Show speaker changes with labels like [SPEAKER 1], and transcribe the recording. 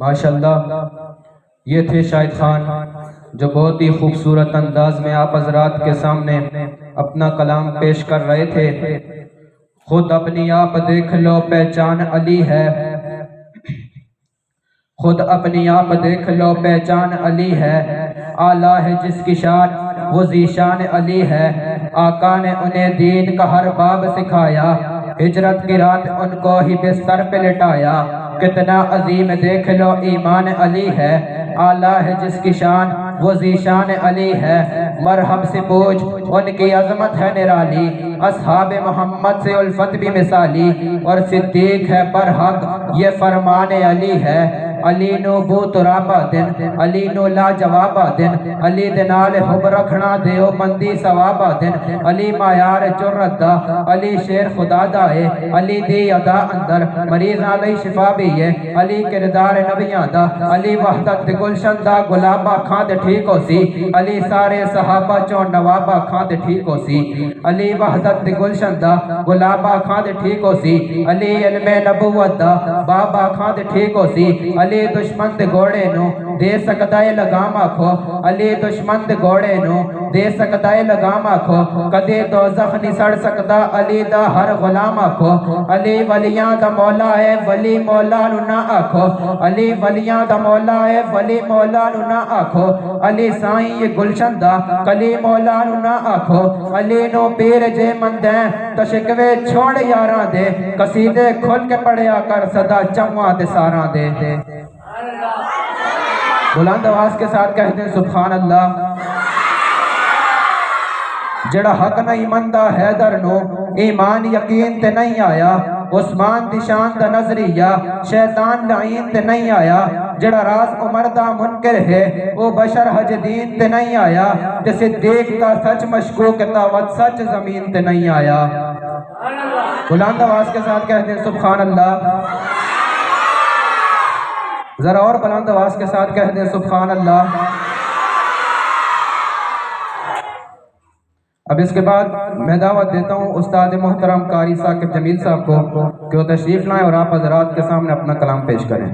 [SPEAKER 1] ماشاءاللہ یہ تھے شاہد خان جو بہت ہی خوبصورت انداز میں آپ حضرات کے سامنے اپنا کلام پیش کر رہے تھے۔ خود اپنی آپ دیکھ لو پہچان علی ہے، خود اپنی آپ دیکھ لو پہچان علی ہے، اعلیٰ ہے جس کی شان وہ ذیشان علی ہے۔ آقا نے انہیں دین کا ہر باب سکھایا، ہجرت کی رات ان کو ہی بستر پہ لٹایا۔ کتنا عظیم دیکھ لو ایمان علی ہے، اعلیٰ ہے جس کی شان وہ ذیشان علی ہے۔ مرحب سے پوچھ ان کی عظمت ہے نرالی، اصحاب محمد سے الفت بھی مثالی، اور صدیق ہے برحق یہ فرمان علی ہے۔ علی نو بو ترابا دن، علی نو لا جوابا دن، علی دنال حب رکھنا دیو بندی ثوابا دن، علی مایار جرت دا، علی شیر خدا دائے، علی دی ادا اندر مریض علی شفا بھی ہے، علی کردار نبیاں دا، علی وحدت گلشن دا گلابا کھاند ٹھیک ہو سی، علی سارے صحابہ چون نوابا کھاند ٹھیک ہو سی، علی وحدت گلشن دا گلابا کھاند ٹھیک ہو سی، علی علم نبوت دا بابا کھاند ٹھیک ہو سی، علی دشمن دے گوڑے نو دے سکتا ہے لگام آکھو، علی دشمن دے گوڑے نو دے سکتا ہے لگام آکھو، کدے دوزخ نہیں سڑ سکتا علی دا ہر غلام آکھو، علی ولیاں دا مولا ہے ولی مولا نو نہ آکھو، علی ولیاں دا مولا ہے ولی مولا نو نہ آکھو، علی سائیں یہ گلشن دا کلی مولا نو نہ آکھو، علی نو پیر جے مندیں تشکوے چھوڑ یاراں دے، قصیدے کھل کے پڑھیا کر صدا چموہ دے ساراں دے۔ بلند آواز کے ساتھ کہتے ہیں سبحان اللہ۔ جڑا حق نہیں مندہ حیدر نو ایمان یقین تے نہیں آیا، عثمان دی شان دا نظریہ شیطان لعین تے نہیں آیا، جڑا راز عمر دا منکر ہے وہ بشر حج دین تے نہیں آیا، تے صدیق دا سچ مشکوک تاوت سچ زمین تے نہیں آیا۔ بلند آواز کے ساتھ کہتے ہیں سبحان اللہ۔ ذرا اور بلند آواز کے ساتھ کہتے ہیں سبحان اللہ۔ اب اس کے بعد میں دعوت دیتا ہوں استاد محترم قاری ثاقب جمیل صاحب کو کہ وہ تشریف لائیں اور آپ حضرات کے سامنے اپنا کلام پیش کریں۔